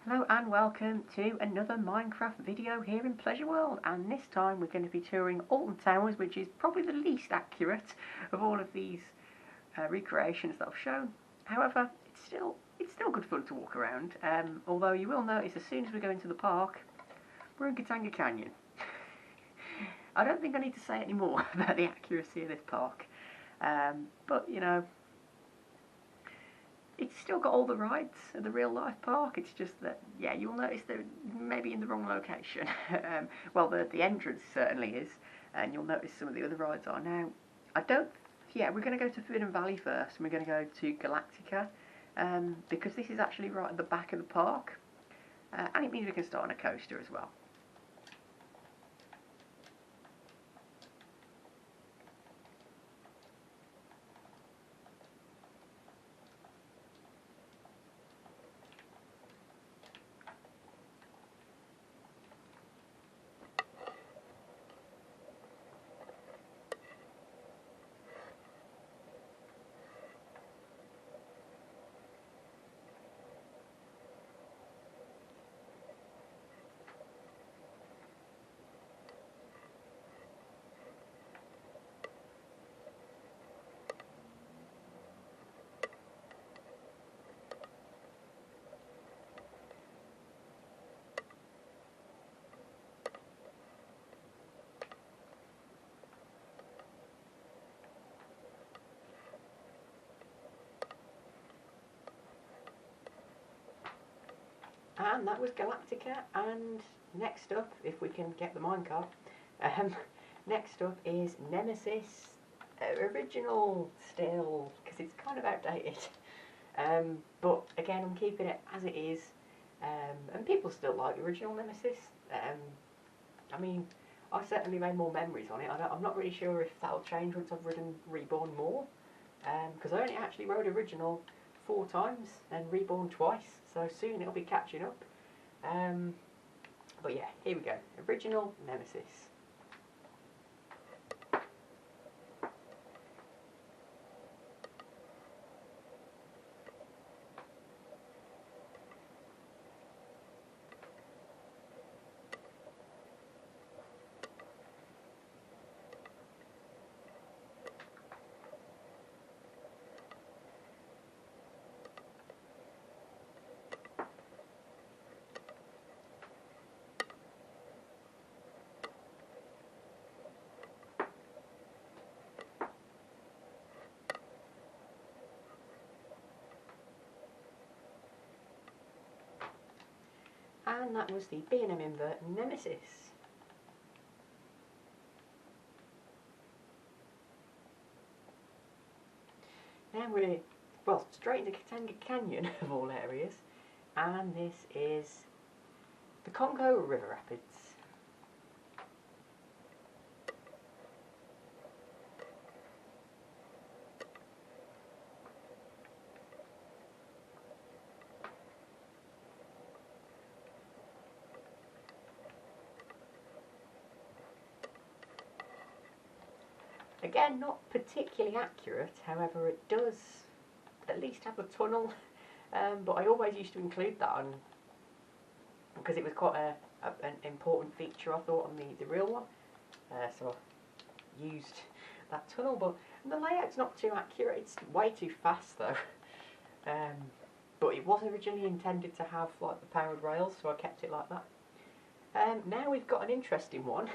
Hello and welcome to another Minecraft video here in Pleasure World, and this time we're going to be touring Alton Towers, which is probably the least accurate of all of these recreations that I've shown. However, it's still good fun to walk around, although you will notice as soon as we go into the park, we're in Katanga Canyon. I don't think I need to say any more about the accuracy of this park, but you know, it's still got all the rides of the real life park. It's just that, yeah, you'll notice they're maybe in the wrong location. Well, the entrance certainly is, and you'll notice some of the other rides are. Now, we're going to go to Forbidden Valley first, and we're going to go to Galactica, because this is actually right at the back of the park, and it means we can start on a coaster as well. And that was Galactica, and next up, if we can get the minecart, next up is Nemesis, original still, because it's kind of outdated, but again I'm keeping it as it is, and people still like the original Nemesis. I mean, I certainly made more memories on it. I'm not really sure if that'll change once I've ridden Reborn more, because I only actually rode original 4 times and Reborn twice, so soon it'll be catching up. But yeah, here we go. Original Nemesis. And that was the B&M Invert Nemesis. Now we're, well, straight into Katanga Canyon of all areas, and this is the Congo River Rapids. Again, not particularly accurate, however it does at least have a tunnel, but I always used to include that on, because it was quite an important feature I thought on the real one, so I used that tunnel, but the layout's not too accurate, it's way too fast though, but it was originally intended to have like the powered rails, so I kept it like that. Now we've got an interesting one.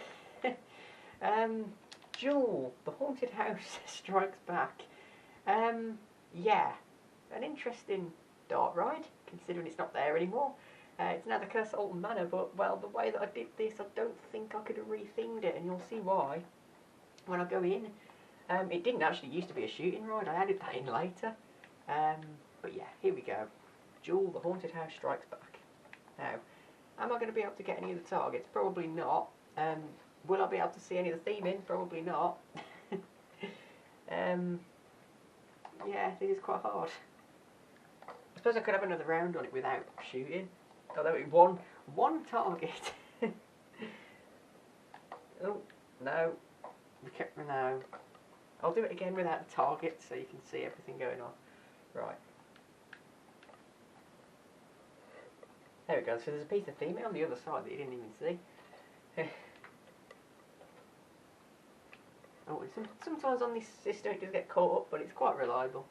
Jewel, the Haunted House Strikes Back. Yeah, an interesting dart ride, considering it's not there anymore. It's now the Curse of Alton Manor, but, well, the way that I did this, I don't think I could have rethemed it, and you'll see why when I go in. It didn't actually used to be a shooting ride, I added that in later. But yeah, here we go. Jewel, the Haunted House Strikes Back. Now, am I going to be able to get any of the targets? Probably not. Will I be able to see any of the theming? Probably not. Yeah, this is quite hard. I suppose I could have another round on it without shooting. Although it one target. Oh, no. No. I'll do it again without the target so you can see everything going on. Right. There we go, so there's a piece of theming on the other side that you didn't even see. Oh, sometimes on this system it does get caught up, but it's quite reliable.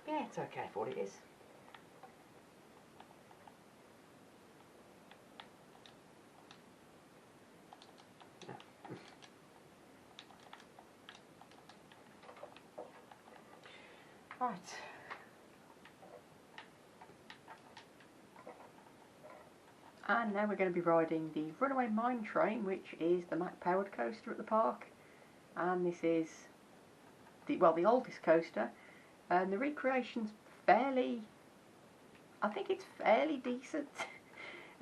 Yeah, it's okay for what it is. Right. And now we're going to be riding the Runaway Mine Train, which is the Mack powered coaster at the park. And this is the oldest coaster. And the recreation's fairly, I think it's fairly decent.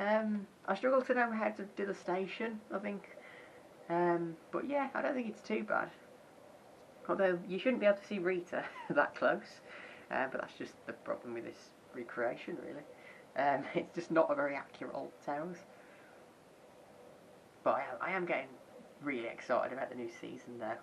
I struggle to know how to do the station, I think. But yeah, I don't think it's too bad. Although you shouldn't be able to see Rita that close. But that's just the problem with this recreation, really. It's just not a very accurate Alton Towers. But I am getting really excited about the new season now.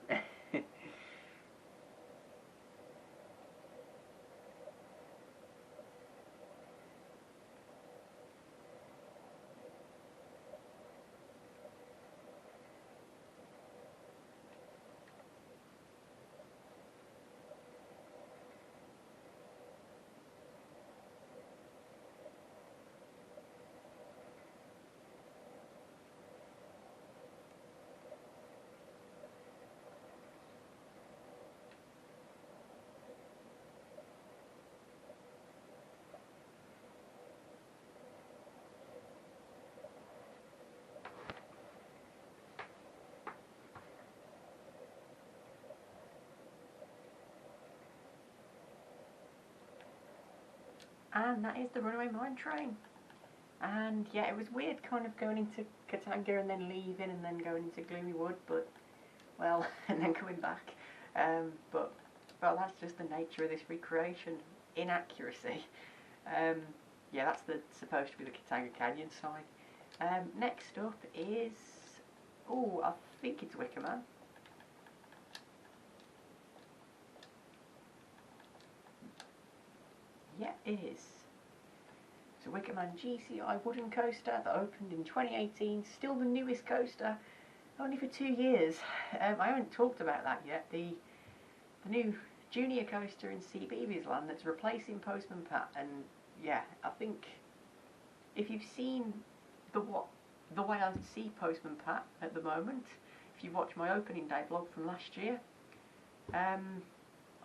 And that is the Runaway Mine Train. And yeah, it was weird kind of going into Katanga and then leaving and then going into Gloomy Wood, but, well, and then coming back. But, well, that's just the nature of this recreation. Inaccuracy. Yeah, that's supposed to be the Katanga Canyon side. Next up is, oh, I think it's Wicker Man. Yeah, it is. It's a Wicker Man GCI wooden coaster that opened in 2018, still the newest coaster, only for 2 years. I haven't talked about that yet. The new junior coaster in CBeebies land that's replacing Postman Pat, and yeah, I think if you've seen the way I see Postman Pat at the moment, if you watch my opening day vlog from last year, I'm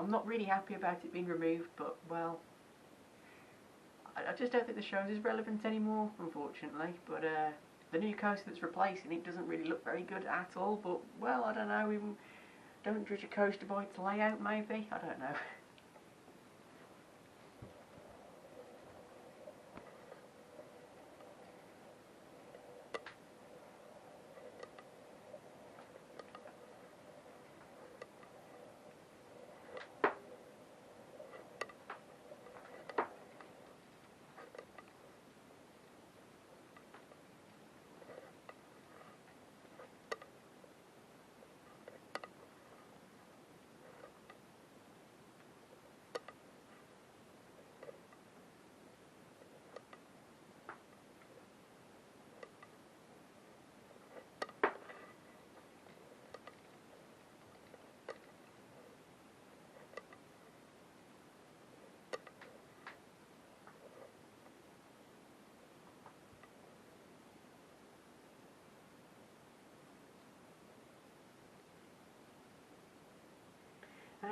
not really happy about it being removed, but well, I just don't think the show's as relevant anymore, unfortunately. But the new coaster that's replacing it doesn't really look very good at all. But, well, I don't know, we don't judge a coaster by its layout, maybe? I don't know.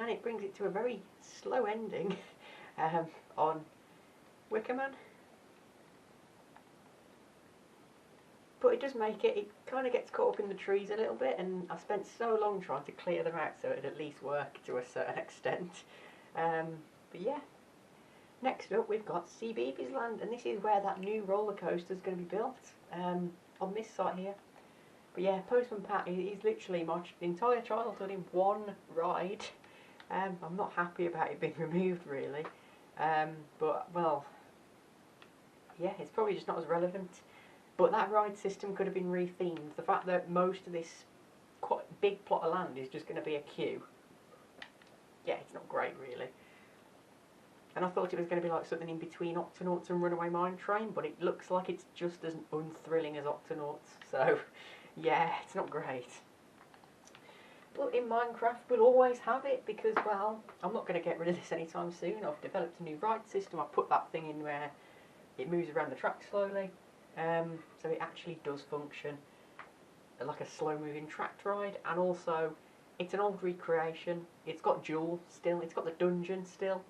And it brings it to a very slow ending on Wicker Man. But it does make it kind of gets caught up in the trees a little bit, and I spent so long trying to clear them out so it'd at least work to a certain extent. But yeah, next up we've got CBeebies land, and this is where that new roller coaster is going to be built, on this site here. But yeah, Postman Pat is literally my entire childhood in one ride. I'm not happy about it being removed, really. But, well, yeah, it's probably just not as relevant. But that ride system could have been rethemed. The fact that most of this quite big plot of land is just going to be a queue, yeah, it's not great really. And I thought it was going to be like something in between Octonauts and Runaway Mine Train, but it looks like it's just as unthrilling as Octonauts. So, yeah, it's not great. But in Minecraft, we'll always have it because, well, I'm not going to get rid of this anytime soon. I've developed a new ride system. I put that thing in where it moves around the track slowly, so it actually does function like a slow-moving tracked ride. And also, it's an old recreation. It's got Jewel still. It's got the dungeon still.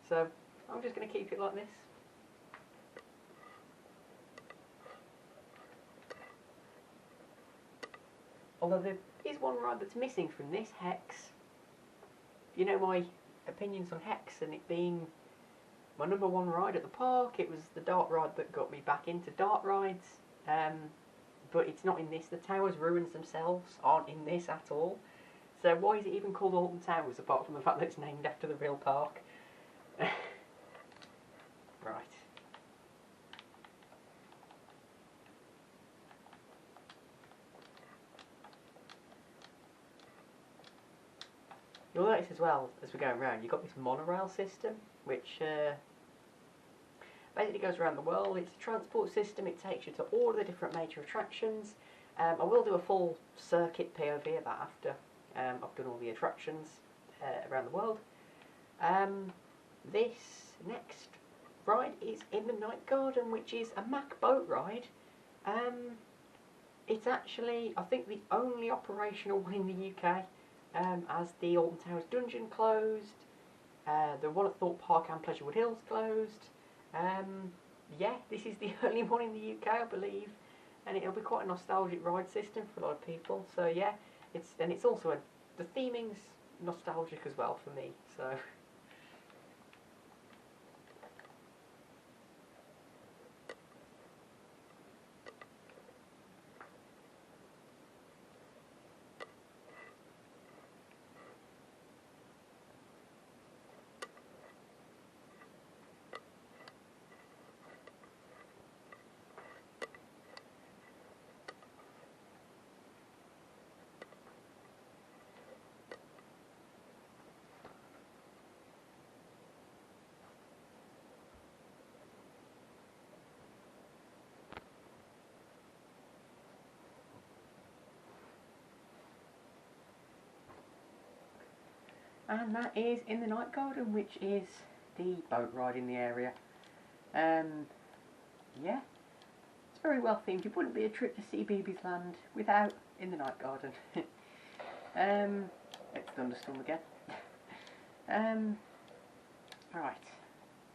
So I'm just going to keep it like this. Although there is one ride that's missing from this, Hex. You know my opinions on Hex and it being my number one ride at the park. It was the dart ride that got me back into dart rides. But it's not in this. The Towers ruins themselves aren't in this at all. So why is it even called Alton Towers apart from the fact that it's named after the real park? Right. You'll notice as well, as we're going around, you've got this monorail system, which basically goes around the world. It's a transport system. It takes you to all of the different major attractions. I will do a full circuit POV of that after I've done all the attractions around the world. This next ride is in the Night Garden, which is a Mack boat ride. It's actually, I think, the only operational one in the UK, as the Alton Towers dungeon closed, the one at Thorpe Park and Pleasurewood Hills closed. Yeah, this is the only one in the UK, I believe, and it'll be quite a nostalgic ride system for a lot of people. So yeah, it's also the theming's nostalgic as well for me. So. And that is in the Night Garden, which is the boat ride in the area. Yeah, it's very well themed. It wouldn't be a trip to CBeebies Land without in the Night Garden. It's thunderstorm again. Right,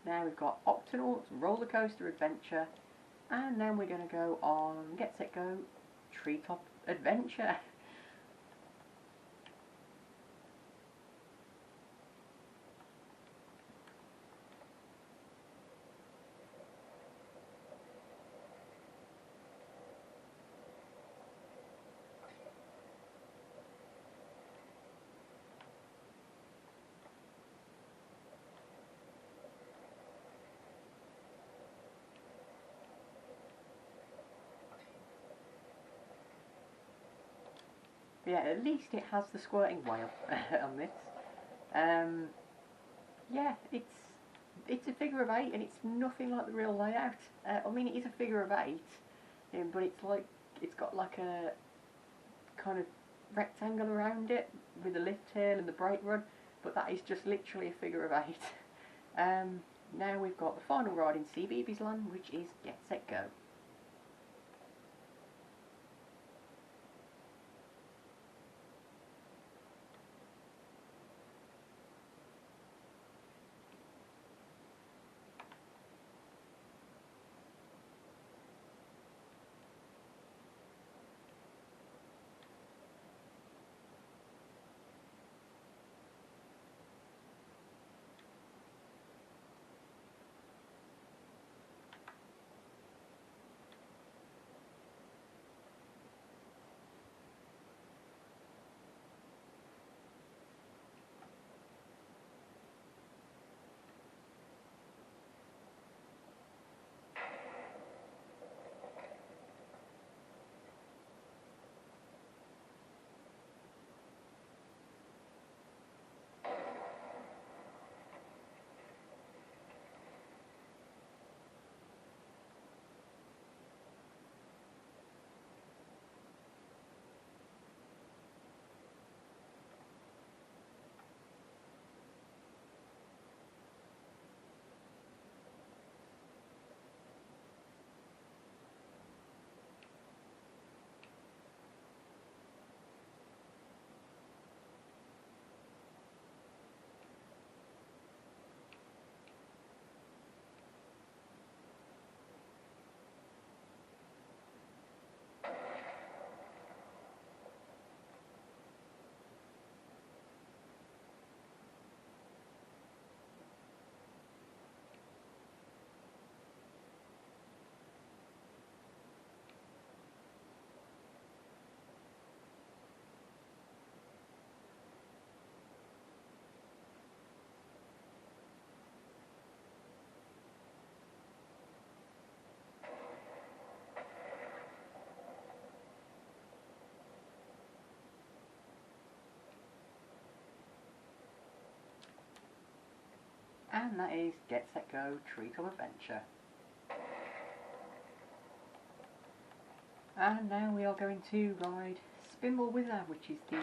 now we've got Octonauts, Roller Coaster Adventure, and then we're going to go on Get Set Go, Treetop Adventure. Yeah, at least it has the squirting whale on this. Yeah, it's a figure of 8 and it's nothing like the real layout. I mean, it is a figure of 8, but it's got like a kind of rectangle around it with the lift tail and the brake rod, but that is just literally a figure of 8. Now we've got the final ride in CBeebies Land, which is Get Set Go. And that is Get Set Go Treetop Adventure. And now we are going to ride Spinball Wizard, which is the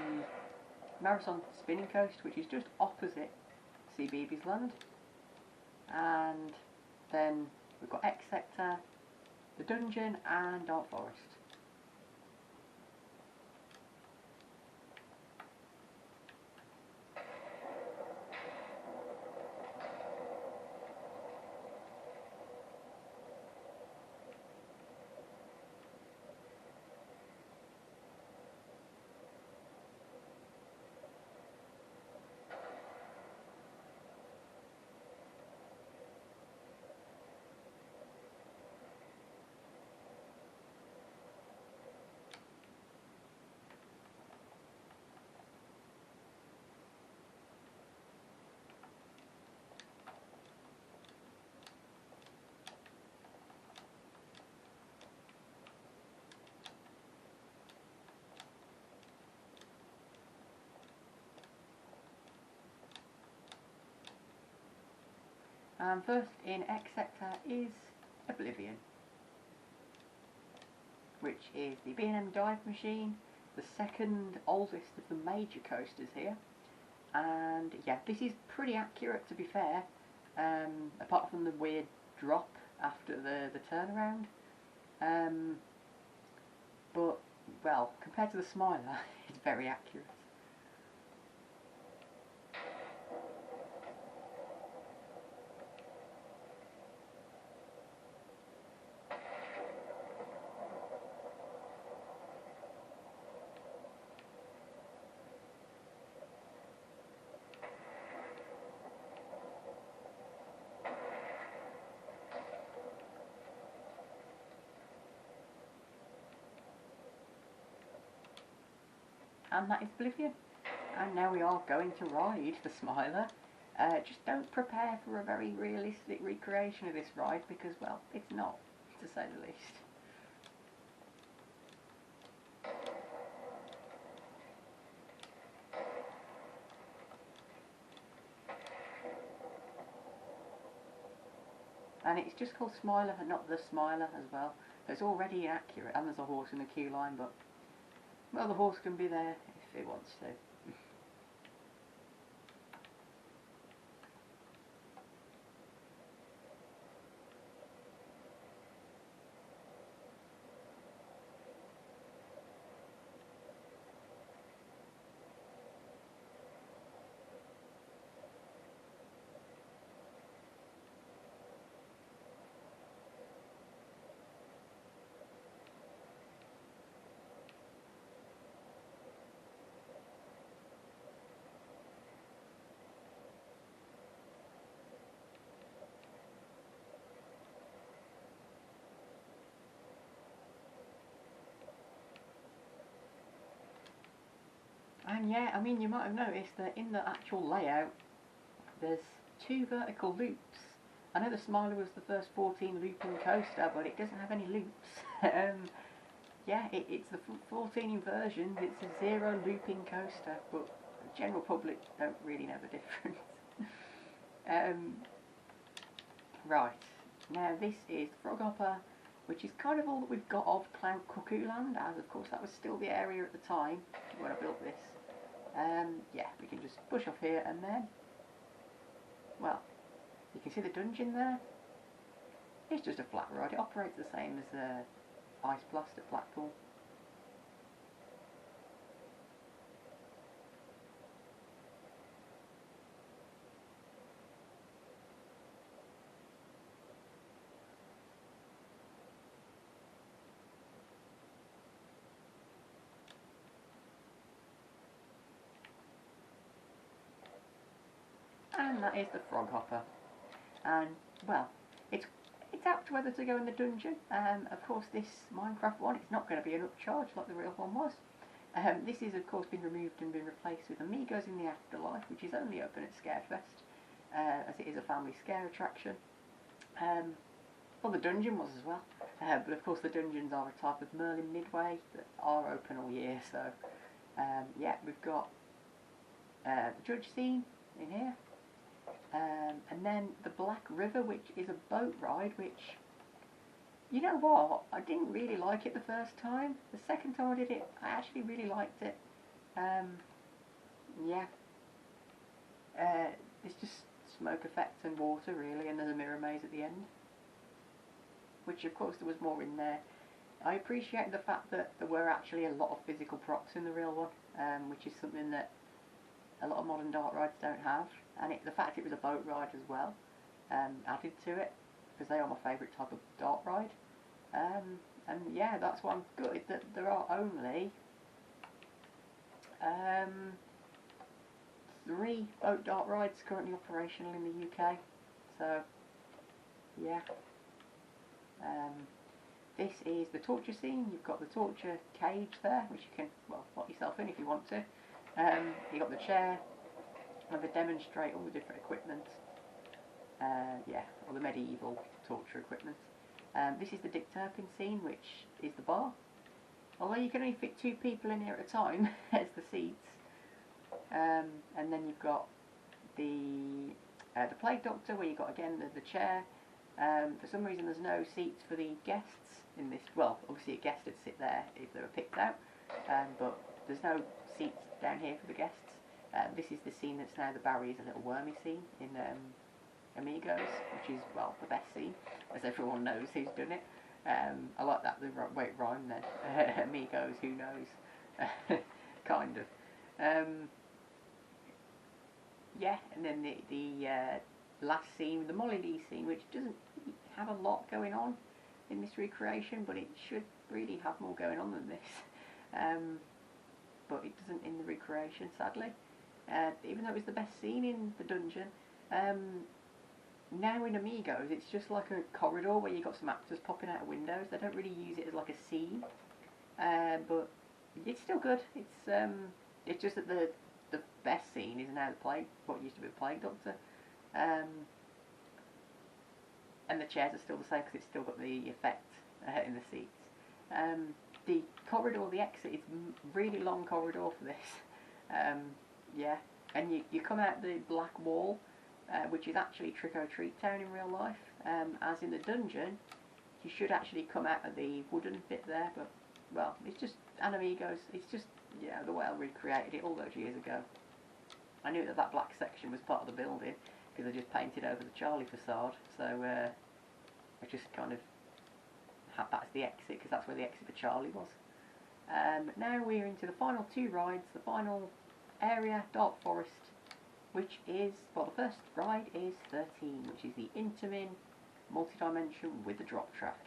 marathon spinning coast, which is just opposite CBeebies Land. And then we've got X Sector, the Dungeon and Dark Forest. First in X Sector is Oblivion, which is the B&M dive machine, the second oldest of the major coasters here. And yeah, this is pretty accurate, to be fair, apart from the weird drop after the turnaround. But, well, compared to the Smiler, it's very accurate. And that is Oblivion. And now we are going to ride the Smiler. Just don't prepare for a very realistic recreation of this ride because, well, it's not, to say the least. And it's just called Smiler and not the Smiler as well. So it's already inaccurate, and there's a horse in the queue line, but, well, the horse can be there if it wants to. And yeah, I mean, you might have noticed that in the actual layout, there's 2 vertical loops. I know the Smiler was the first 14 looping coaster, but it doesn't have any loops. Yeah, it's the 14 inversions, it's a 0 looping coaster, but the general public don't really know the difference. Right, now this is Froghopper, which is kind of all that we've got of Cloud Cuckoo Land, as of course that was still the area at the time when I built this. Yeah, we can just push off here and then, well, you can see the dungeon there. It's just a flat ride, it operates the same as Ice Blast at Blackpool. And that is the Froghopper. And, well, it's apt whether to go in the dungeon. Of course, this Minecraft one, it's not going to be an upcharge like the real one was. This is, of course, been removed and been replaced with Amigos in the Afterlife, which is only open at Scarefest, as it is a family scare attraction. Well, the dungeon was as well. But, of course, the dungeons are a type of Merlin Midway that are open all year. So, yeah, we've got the judge scene in here. And then the Black River, which is a boat ride, which, you know what, I didn't really like it the first time. The second time I did it, I actually really liked it. Yeah. It's just smoke effects and water really, and there's a mirror maze at the end, which of course there was more in there. I appreciate the fact that there were actually a lot of physical props in the real one, which is something that a lot of modern dark rides don't have, and the fact it was a boat ride as well added to it, because they are my favourite type of dark ride. And yeah, that's why I'm gutted that there are only 3 boat dark rides currently operational in the UK. So yeah, this is the torture scene. You've got the torture cage there, which you can, well, lock yourself in if you want to. You've got the chair, and they demonstrate all the different equipment. Yeah, all the medieval torture equipment. This is the Dick Turpin scene, which is the bar. Although you can only fit 2 people in here at a time as the seats. And then you've got the Plague Doctor, where you've got again the chair. For some reason there's no seats for the guests in this. Well, obviously a guest would sit there if they were picked out, but there's no seats down here for the guests. This is the scene that's now the Barry is a little wormy scene in Amigos, which is, well, the best scene, as everyone knows who's done it. I like that, the way it rhymed then. Amigos, who knows? Kind of. Yeah, and then the last scene, the Molly Lee scene, which doesn't really have a lot going on in this recreation, but it should really have more going on than this. But it doesn't in the recreation, sadly. Even though it was the best scene in the dungeon, now in Amigos it's just like a corridor where you've got some actors popping out of windows. They don't really use it as like a scene, but it's still good. It's just that the best scene is now what used to be the Plague Doctor, and the chairs are still the same because it's still got the effect in the seats. The corridor, the exit, it's a really long corridor for this. Yeah, and you come out the black wall, which is actually Trick or Treat Town in real life. As in the dungeon, you should actually come out of the wooden bit there, but, well, it's just Amigos. It's just, yeah, the way I recreated it all those years ago. I knew that black section was part of the building because I just painted over the Charlie facade, so I just kind of had that as the exit because that's where the exit for Charlie was. Now we're into the final 2 rides. The final area, Dark Forest, which is, well, the first ride is 13, which is the Intamin multi-dimension with the drop track.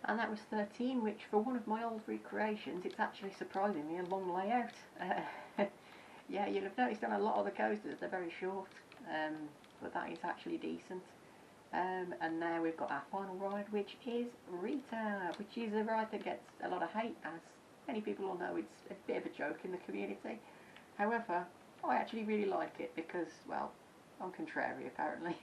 And that was 13, which for one of my old recreations, it's actually surprisingly a long layout. Yeah, you'll have noticed on a lot of the coasters they're very short, but that is actually decent. And now we've got our final ride, which is Rita, which is a ride that gets a lot of hate, as many people will know it's a bit of a joke in the community. However, I actually really like it because, well, I'm contrary apparently.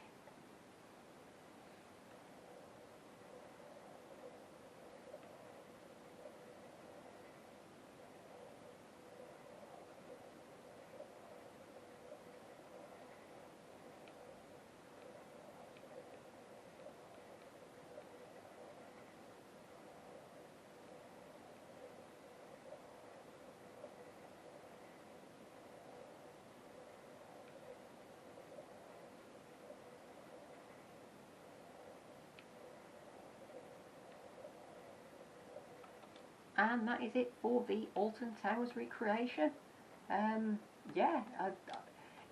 And that is it for the Alton Towers recreation. Yeah,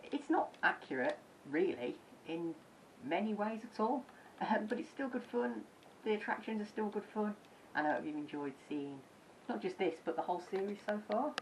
it's not accurate, really, in many ways at all, but it's still good fun. The attractions are still good fun, and I hope you've enjoyed seeing not just this, but the whole series so far.